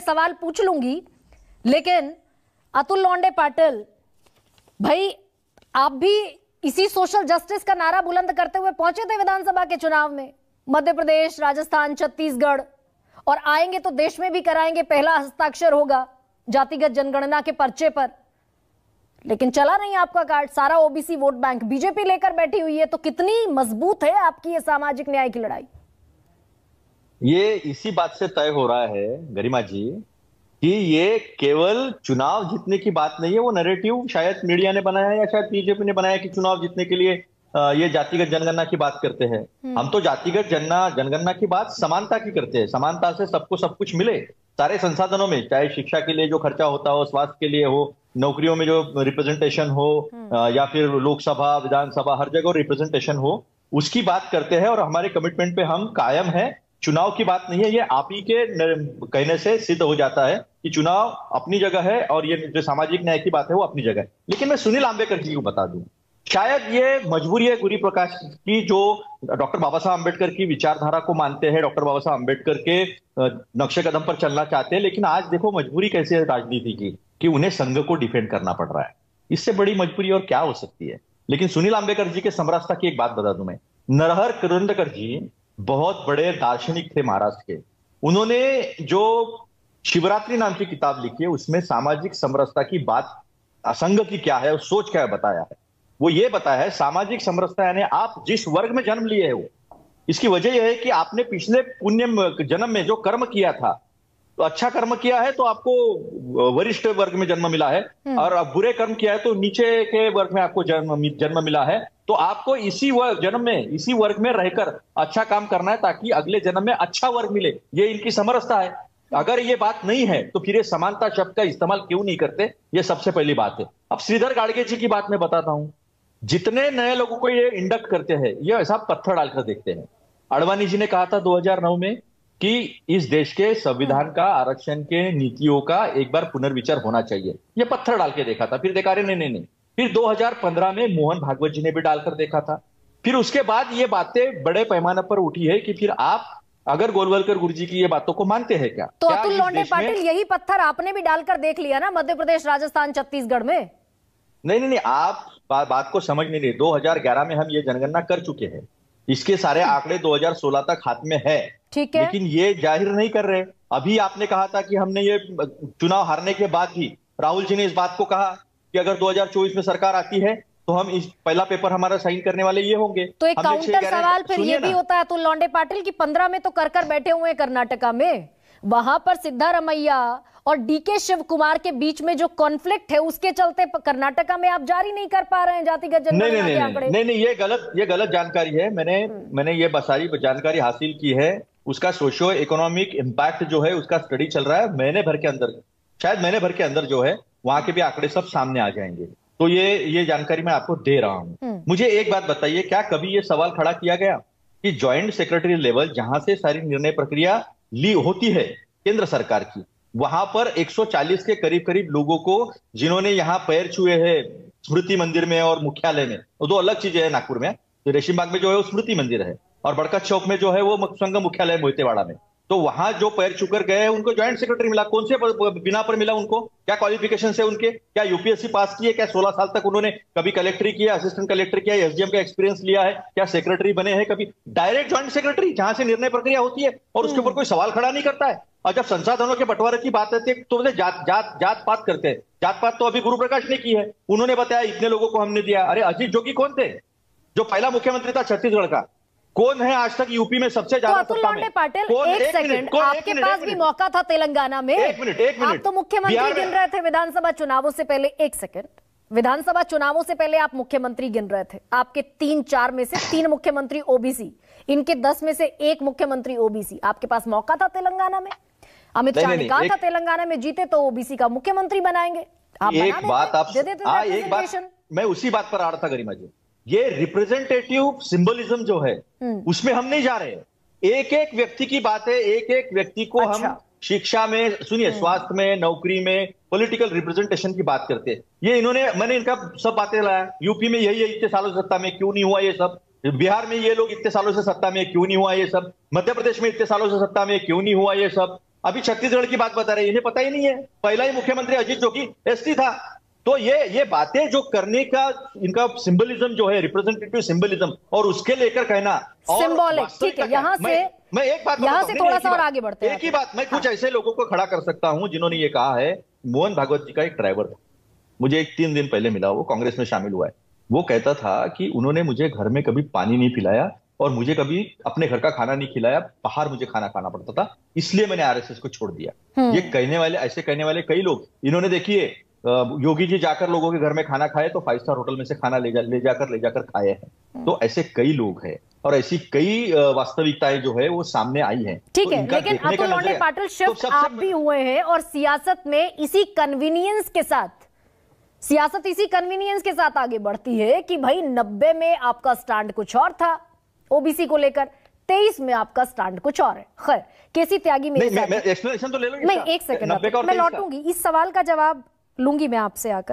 सवाल पूछ लूंगी, लेकिन अतुल लौंडे पाटिल भाई, आप भी इसी सोशल जस्टिस का नारा बुलंद करते हुए पहुंचे थे विधानसभा के चुनाव में, मध्य प्रदेश, राजस्थान, छत्तीसगढ़, और आएंगे तो देश में भी कराएंगे, पहला हस्ताक्षर होगा जातिगत जनगणना के पर्चे पर। लेकिन चला नहीं आपका कार्ड, सारा ओबीसी वोट बैंक बीजेपी लेकर बैठी हुई है। तो कितनी मजबूत है आपकी ये सामाजिक न्याय की लड़ाई? ये इसी बात से तय हो रहा है गरिमा जी कि ये केवल चुनाव जीतने की बात नहीं है। वो नैरेटिव शायद मीडिया ने बनाया है या शायद बीजेपी ने बनाया कि चुनाव जीतने के लिए ये जातिगत जनगणना की बात करते हैं। हम तो जातिगत जनगणना की बात समानता की करते हैं। समानता से सबको सब कुछ मिले, सारे संसाधनों में, चाहे शिक्षा के लिए जो खर्चा होता हो, स्वास्थ्य के लिए हो, नौकरियों में जो रिप्रेजेंटेशन हो, या फिर लोकसभा, विधानसभा, हर जगह रिप्रेजेंटेशन हो, उसकी बात करते हैं। और हमारे कमिटमेंट पे हम कायम है। चुनाव की बात नहीं है, ये आप ही के कहने से सिद्ध हो जाता है कि चुनाव अपनी जगह है और ये जो सामाजिक न्याय की बात है वो अपनी जगह है। लेकिन मैं सुनील आंबेडकर जी को बता दूं, शायद ये मजबूरी है गुरु प्रकाश की, जो डॉक्टर बाबा साहब अम्बेडकर की विचारधारा को मानते हैं, डॉक्टर बाबा साहब अम्बेडकर के नक्शे कदम पर चलना चाहते हैं। लेकिन आज देखो मजबूरी कैसी है राजनीति की, कि उन्हें संघ को डिफेंड करना पड़ रहा है। इससे बड़ी मजबूरी और क्या हो सकती है। लेकिन सुनील आंबेडकर जी के समरसता की एक बात बता दूं मैं, नरहर किरोंदकर जी बहुत बड़े दार्शनिक थे महाराष्ट्र के। उन्होंने जो शिवरात्रि नाम की किताब लिखी है, उसमें सामाजिक समरसता की बात, असंग की क्या है, सोच क्या बताया है। वो ये बताया है सामाजिक समरसता यानी आप जिस वर्ग में जन्म लिए हो, इसकी वजह यह है कि आपने पिछले पुण्य जन्म में जो कर्म किया था, तो अच्छा कर्म किया है तो आपको वरिष्ठ वर्ग में जन्म मिला है, और बुरे कर्म किया है तो नीचे के वर्ग में आपको जन्म मिला है। तो आपको इसी जन्म में, इसी वर्ग में रहकर अच्छा काम करना है ताकि अगले जन्म में अच्छा वर्ग मिले। ये इनकी समरसता है। अगर ये बात नहीं है तो फिर ये समानता शब्द का इस्तेमाल क्यों नहीं करते, ये सबसे पहली बात है। अब श्रीधर गाडगे जी की बात मैं बताता हूं। जितने नए लोगों को ये इंडक्ट करते हैं, ये ऐसा पत्थर डालकर देखते हैं। आडवाणी जी ने कहा था 2009 में कि इस देश के संविधान का, आरक्षण के नीतियों का एक बार पुनर्विचार होना चाहिए। ये पत्थर डाल के देखा था, फिर देखा अरे नहीं। फिर 2015 में मोहन भागवत जी ने भी डालकर देखा था। फिर उसके बाद ये बातें बड़े पैमाने पर उठी है कि फिर आप अगर गोलवलकर गुरु जी की ये बातों को मानते हैं क्या? तो अतुल लौंडे पाटिल, यही पत्थर आपने भी डालकर देख लिया ना मध्य प्रदेश, राजस्थान, छत्तीसगढ़ में। नहीं, आप बात को समझ नहीं रहे। 2011 में हम ये जनगणना कर चुके हैं, इसके सारे आंकड़े 2016 तक हाथ में है, ठीक है, लेकिन ये जाहिर नहीं कर रहे। अभी आपने कहा था कि हमने ये चुनाव हारने के बाद भी राहुल जी ने इस बात को कहा कि अगर 2024 में सरकार आती है तो हम इस पहला पेपर हमारा साइन करने वाले ये होंगे। तो एक काउंटर सवाल फिर ये भी होता है अतुल लौंडे पाटिल कि 15 में तो कर बैठे हुए हैं कर्नाटका में, वहां पर सिद्धारमैया और डीके शिव कुमार के बीच में जो कॉन्फ्लिक्ट है, उसके चलते कर्नाटका में आप जारी नहीं कर पा रहे हैं जातिगत जनगणना के आंकड़े। नहीं, ये गलत जानकारी है। मैंने ये सारी जानकारी हासिल की है। उसका सोशियो इकोनॉमिक इम्पैक्ट जो है उसका स्टडी चल रहा है। महीने भर के अंदर जो है वहां के भी आंकड़े सब सामने आ जाएंगे। तो ये जानकारी मैं आपको दे रहा हूं। मुझे एक बात बताइए, क्या कभी ये सवाल खड़ा किया गया कि ज्वाइंट सेक्रेटरी लेवल, जहां से सारी निर्णय प्रक्रिया होती है केंद्र सरकार की, वहां पर 140 के करीब लोगों को, जिन्होंने यहां पैर छुए हैं स्मृति मंदिर में और मुख्यालय में, वो दो अलग चीजें हैं। नागपुर में तो रेशीम बाग में जो है वो स्मृति मंदिर है, और बड़कत चौक में जो है वो संघ मुख्यालय मोहितेवाड़ा में। तो वहां जो पैर छूकर गए उनको ज्वाइंट सेक्रेटरी मिला। कौन से बिना पर मिला उनको? क्या क्वालिफिकेशन है उनके? क्या यूपीएससी पास की है? क्या 16 साल तक उन्होंने कभी कलेक्ट्री किया, असिस्टेंट कलेक्टर किया, एसडीएम का एक्सपीरियंस लिया है? क्या सेक्रेटरी बने हैं कभी? डायरेक्ट ज्वाइंट सेक्रेटरी, जहां से निर्णय प्रक्रिया होती है और उसके ऊपर कोई सवाल खड़ा नहीं करता है। और जब संसाधनों के बंटवारे की बात आती है तो जात पात करते हैं। जात पात तो अभी गुरु प्रकाश ने की है। उन्होंने बताया इतने लोगों को हमने दिया। अरे अजीत जोगी कौन थे, जो पहला मुख्यमंत्री था छत्तीसगढ़ का? कौन है आज तक यूपी में सबसे ज्यादा अतुल लौंडे पाटिल, एक सेकंड, आपके पास भी मौका था तेलंगाना में। एक मिनट, आप तो मुख्यमंत्री गिन रहे थे विधानसभा चुनावों से पहले। एक सेकंड, विधानसभा चुनावों से पहले आप मुख्यमंत्री गिन रहे थे। आपके 3-4 में से 3 मुख्यमंत्री ओबीसी, इनके 10 में से 1 मुख्यमंत्री ओबीसी। आपके पास मौका था तेलंगाना में। अमित शाह ने कहा था तेलंगाना में जीते तो ओबीसी का मुख्यमंत्री बनाएंगे। आप एक बात मैं उसी बात पर आ रहा था गरिमा जी। ये रिप्रेजेंटेटिव सिंबलिज्म जो है उसमें हम नहीं जा रहे। एक व्यक्ति की बात है, एक व्यक्ति को हम शिक्षा में, सुनिए, स्वास्थ्य में, नौकरी में, पॉलिटिकल रिप्रेजेंटेशन की बात करते हैं। मैंने इनका सब बातें लाया। यूपी में यही इतने सालों से सत्ता में क्यों नहीं हुआ ये सब? बिहार में ये लोग इतने सालों से सत्ता में क्यों नहीं हुआ ये सब? मध्य प्रदेश में इतने सालों से सत्ता में क्यों नहीं हुआ ये सब? अभी छत्तीसगढ़ की बात बता रहे हैं, इन्हें पता ही नहीं है। पहला ही मुख्यमंत्री अजीत जोगी एसटी था। तो ये बातें जो करने का इनका सिंबलिज्म जो है, रिप्रेजेंटेटिव सिंबलिज्म, और उसके लेकर कहना सिंबॉलिक, ठीक है। यहाँ से मैं एक बात यहाँ से थोड़ा सा और आगे बढ़ते हैं। एक ही बात मैं कुछ ऐसे लोगों को खड़ा कर सकता हूं जिन्होंने ये कहा है। मोहन भागवत जी का एक ड्राइवर था, मुझे 3 दिन पहले मिला, वो कांग्रेस में शामिल हुआ है। वो कहता था कि उन्होंने मुझे घर में कभी पानी नहीं पिलाया और मुझे कभी अपने घर का खाना नहीं खिलाया, बाहर मुझे खाना खाना पड़ता था, इसलिए मैंने आरएसएस को छोड़ दिया। ये कहने वाले, ऐसे कहने वाले कई लोग, इन्होंने देखिए योगी जी जाकर लोगों के घर में खाना खाए तो 5 स्टार होटल में से खाना ले जाकर खाए हैं। तो ऐसे कई लोग हैं और ऐसी कई वास्तविकताएं जो है वो सामने आई हैं। ठीक तो है, लेकिन अतुल लॉन्डे पाटिल शिफ्ट आप भी हुए हैं और सियासत में इसी कन्वीनियंस के साथ, सियासत इसी कन्वीनियंस के साथ आगे बढ़ती है कि भाई 90 में आपका स्टैंड कुछ और था ओबीसी को लेकर, 23 में आपका स्टैंड कुछ और है। खैर, केसी त्यागी मेरे साथ, एक्सप्लेनेशन तो ले लो। नहीं, एक सेकंड, मैं लौटूंगी, इस सवाल का जवाब लूंगी मैं आपसे आकर।